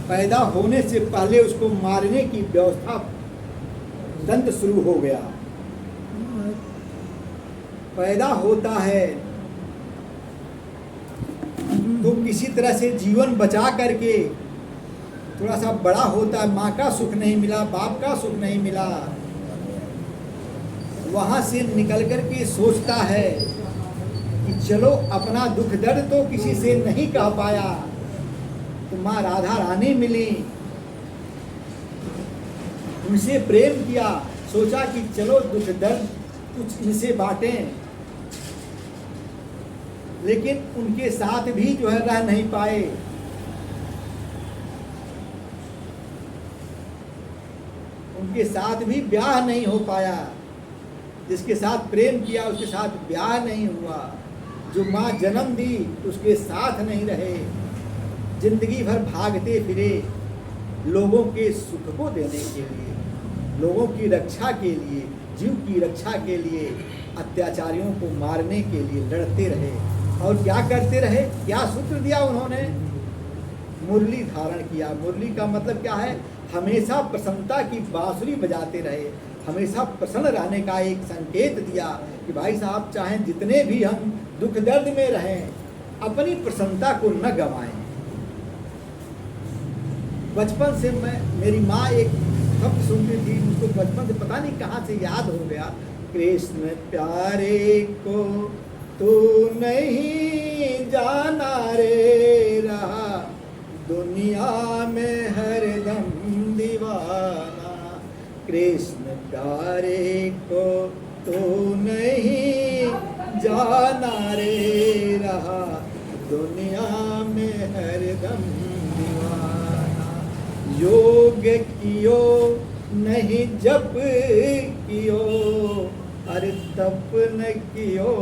पैदा होने से पहले उसको मारने की व्यवस्था दंत शुरू हो गया। पैदा होता है तो किसी तरह से जीवन बचा करके थोड़ा सा बड़ा होता है, माँ का सुख नहीं मिला, बाप का सुख नहीं मिला, वहाँ से निकल कर के सोचता है कि चलो अपना दुख दर्द तो किसी से नहीं कह पाया, तो माँ राधा रानी मिली, उनसे प्रेम किया, सोचा कि चलो दुख दर्द कुछ इनसे बांटें, लेकिन उनके साथ भी जो है रह नहीं पाए। उनके साथ भी ब्याह नहीं हो पाया, जिसके साथ प्रेम किया उसके साथ ब्याह नहीं हुआ, जो माँ जन्म दी उसके साथ नहीं रहे, जिंदगी भर भागते फिरे लोगों के सुख को देने के लिए, लोगों की रक्षा के लिए, जीव की रक्षा के लिए, अत्याचारियों को मारने के लिए लड़ते रहे। और क्या करते रहे, क्या सूत्र दिया उन्होंने, मुरली धारण किया। मुरली का मतलब क्या है, हमेशा प्रसन्नता की बांसुरी बजाते रहे, हमेशा प्रसन्न रहने का एक संकेत दिया कि भाई साहब चाहे जितने भी हम दुख दर्द में रहें, अपनी प्रसन्नता को न गंवाएं। बचपन से मेरी माँ एक शब्द सुनती थी, मुझको बचपन से पता नहीं कहाँ से याद हो गया, कृष्ण प्यारे को तू नहीं जाना रे, रहा दुनिया में हरदम दीवाना, कृष्ण प्यारे को तू नहीं जाना रे, रहा दुनिया में हरदम दीवाना, योग कियो नहीं जप कियो, अरे तप न कियो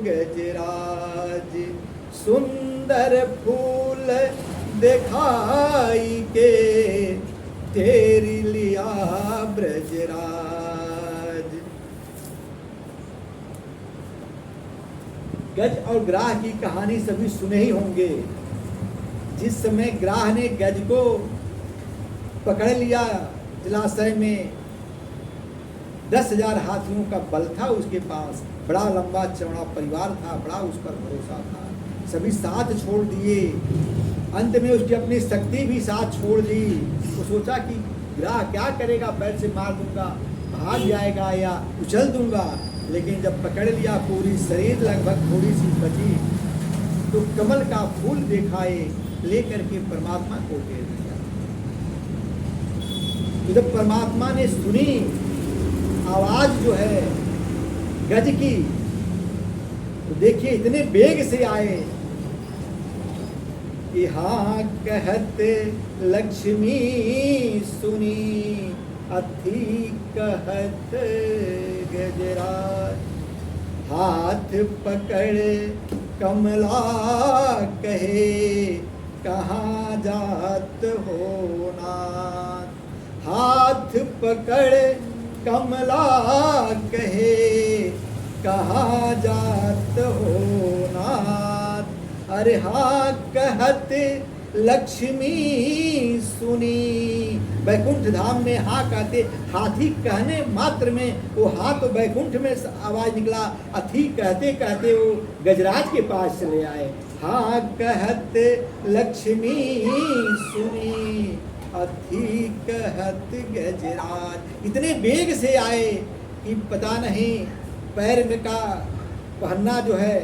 गजराज, सुंदर फूल दिखाई के तेरी लिया ब्रजराज। गज और ग्राह की कहानी सभी सुने ही होंगे। जिस समय ग्राह ने गज को पकड़ लिया जलाशय में, 10,000 हाथियों का बल था उसके पास, बड़ा लंबा चौड़ा परिवार था, बड़ा उस पर भरोसा था, सभी साथ छोड़ दिए, अंत में उसकी अपनी शक्ति भी साथ छोड़ दी। वो सोचा कि ग्राह क्या करेगा, पैर से मार दूंगा, भाग जाएगा या उछल दूंगा, लेकिन जब पकड़ लिया पूरी शरीर लगभग थोड़ी सी बची, तो कमल का फूल दिखाए लेकर के परमात्मा को दे दिया। तो जब परमात्मा ने सुनी आवाज जो है गज की, तो देखिए इतने बेग से आए कि हाँ कहत लक्ष्मी सुनी, अथी कहत गजराज, हाथ पकड़ कमला कहे कहाँ जात हो नाथ, हाथ पकड़ कमला कहे कहाँ जात हो नाथ, अरे हाँ कहत लक्ष्मी सुनी। बैकुंठ धाम में हाँ कहते, हाथी कहने मात्र में वो हाँ तो बैकुंठ में आवाज निकला, अथी कहते कहते वो गजराज के पास चले आए। हाँ कहत लक्ष्मी सुनी, अथी कहत गजराज। इतने बेग से आए कि पता नहीं पैर में का पहनना जो है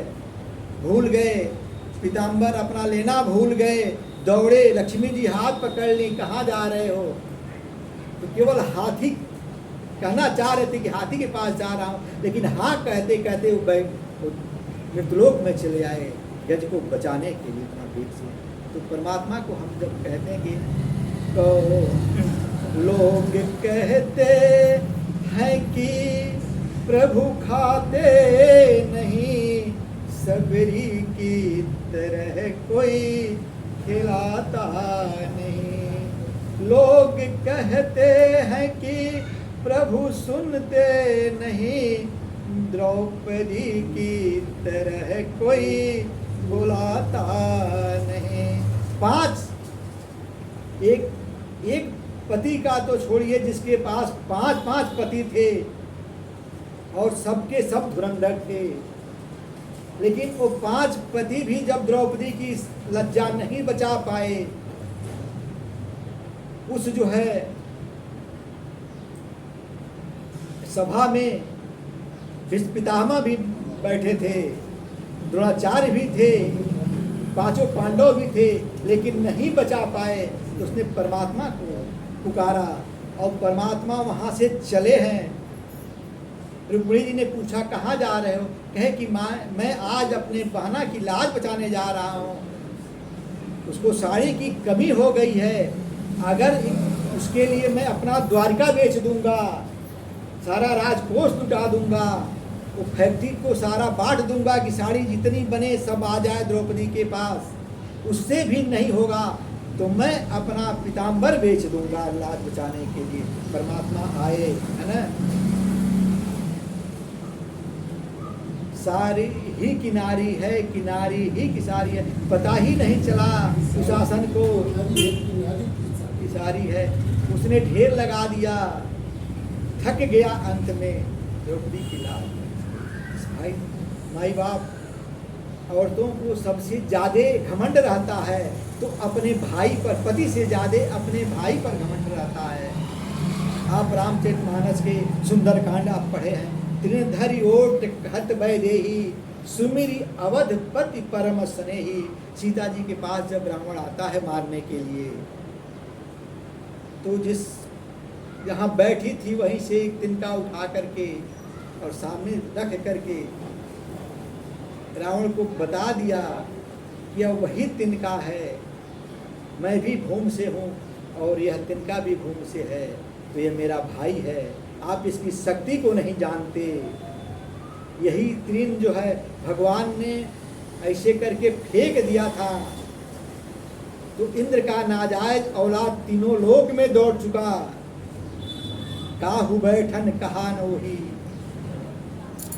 भूल गए, पीताम्बर अपना लेना भूल गए, दौड़े, लक्ष्मी जी हाथ पकड़ ली, कहाँ जा रहे हो, तो केवल हाथी कहना चाह रहे थे कि हाथी के पास जा रहा हूँ, लेकिन हाँ कहते कहते वो मृतलोक में चले आए गज को बचाने के लिए इतना बेग से। तो परमात्मा को हम जब कहते हैं कि तो लोग कहते हैं कि प्रभु खाते नहीं, सबरी की तरह कोई खिलाता नहीं। लोग कहते हैं कि प्रभु सुनते नहीं, द्रौपदी की तरह कोई बुलाता नहीं। 5 एक एक पति का तो छोड़िए, जिसके पास 5-5 पति थे और सबके सब धुरंधर थे, लेकिन वो 5 पति भी जब द्रौपदी की लज्जा नहीं बचा पाए, उस जो है सभा में भीष्म पितामह भी बैठे थे, द्रोणाचार्य भी थे, 5 पांडव भी थे, लेकिन नहीं बचा पाए। तो उसने परमात्मा को पुकारा और परमात्मा वहाँ से चले हैं। रुक्मिणी जी ने पूछा कहाँ जा रहे हो? कहे कि मैं आज अपने बहना की लाज बचाने जा रहा हूँ, उसको साड़ी की कमी हो गई है, अगर उसके लिए मैं अपना द्वारिका बेच दूंगा, सारा राजकोष लुटा दूंगा, वो फैक्ट्री को सारा बांट दूंगा कि साड़ी जितनी बने सब आ जाए द्रौपदी के पास, उससे भी नहीं होगा तो मैं अपना पीताम्बर बेच दूंगा लाज बचाने के लिए। परमात्मा आए, है ना। सारी ही किनारी है, किनारी ही किसारी है, पता ही नहीं चला सुशासन को किसारी है। उसने ढेर लगा दिया, थक गया अंत में द्रौपदी की लाज। भाई माई बाप औरतों को सबसे ज़्यादा घमंड रहता है, तो अपने भाई पर, पति से ज़्यादा अपने भाई पर घमंड रहता है। आप रामचरितमानस के सुंदरकांड आप पढ़े हैं। तृणधरि ओट कहत वैदेही, सुमिरी अवध पति परम स्नेही। सीता जी के पास जब रावण आता है मारने के लिए, तो जिस यहाँ बैठी थी वहीं से एक तिनका उठा करके और सामने रख करके रावण को बता दिया कि यह वही तिनका है, मैं भी भूम से हूँ और यह तिनका भी भूम से है, तो यह मेरा भाई है, आप इसकी शक्ति को नहीं जानते। यही तीन जो है भगवान ने ऐसे करके फेंक दिया था, तो इंद्र का नाजायज औलाद तीनों लोक में दौड़ चुका। काहू बैठन कहा न वही,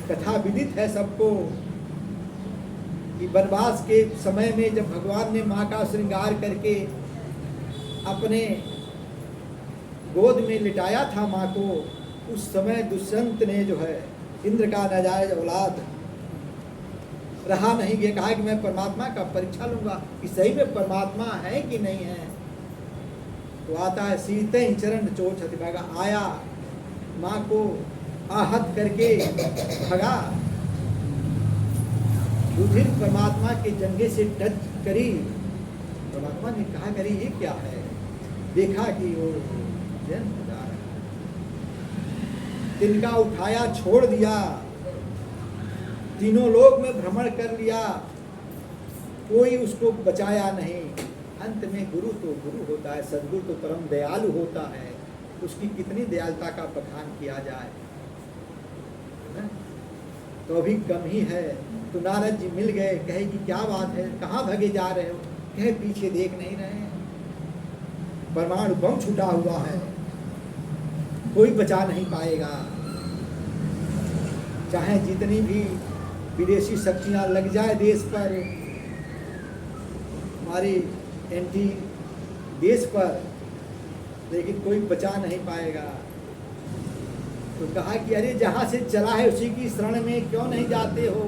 कथा विदित है सबको कि वनवास के समय में जब भगवान ने माँ का श्रृंगार करके अपने गोद में लिटाया था माँ को, उस समय दुष्यंत ने जो है इंद्र का नाजायज औलाद रहा नहीं गया, कहा कि मैं परमात्मा का परीक्षा लूंगा कि सही में परमात्मा है कि नहीं है। तो आता है सीते चरण चोट भागा, आया माँ को आहत करके भगा, रुधिर परमात्मा के जंघे से टच करी। परमात्मा ने कहा करी ये क्या है, देखा कि वो जन्म हो जा रहा है, तिनका उठाया छोड़ दिया, तीनों लोक में भ्रमण कर लिया, कोई उसको बचाया नहीं। अंत में गुरु तो गुरु होता है, सदगुरु तो परम दयालु होता है, उसकी कितनी दयालुता का बखान किया जाए, तो अभी कम ही है। तो नारद जी मिल गए, कहे कि क्या बात है, कहाँ भागे जा रहे हो? कहे पीछे देख नहीं रहे हैं, परमाणु बम छूटा हुआ है, कोई बचा नहीं पाएगा, चाहे जितनी भी विदेशी शक्तियाँ लग जाए देश पर, हमारी एंटी देश पर, लेकिन कोई बचा नहीं पाएगा। तो कहा कि अरे जहाँ से चला है उसी की शरण में क्यों नहीं जाते हो?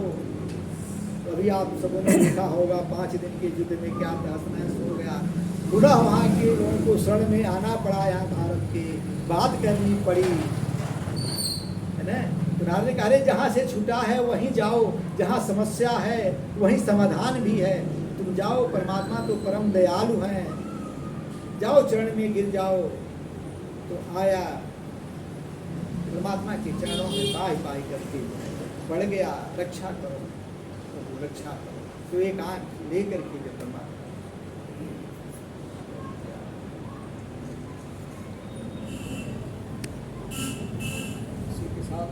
तो अभी आप सबों ने देखा होगा 5 दिन के युद्ध में क्या तहस नहस हो गया, पूरा वहाँ के लोगों को शरण में आना पड़ा, यहाँ भारत की बात करनी पड़ी, है ना। तो नारद ने कहा अरे जहाँ से छूटा है वहीं जाओ, जहाँ समस्या है वहीं समाधान भी है, तुम जाओ, परमात्मा तो परम दयालु हैं, जाओ चरण में गिर जाओ। तो आया परमात्मा के चरणों में बाही बाही करके पड़ गया, रक्षा करो, तो रक्षा करो। तो एक आँख लेकर के जब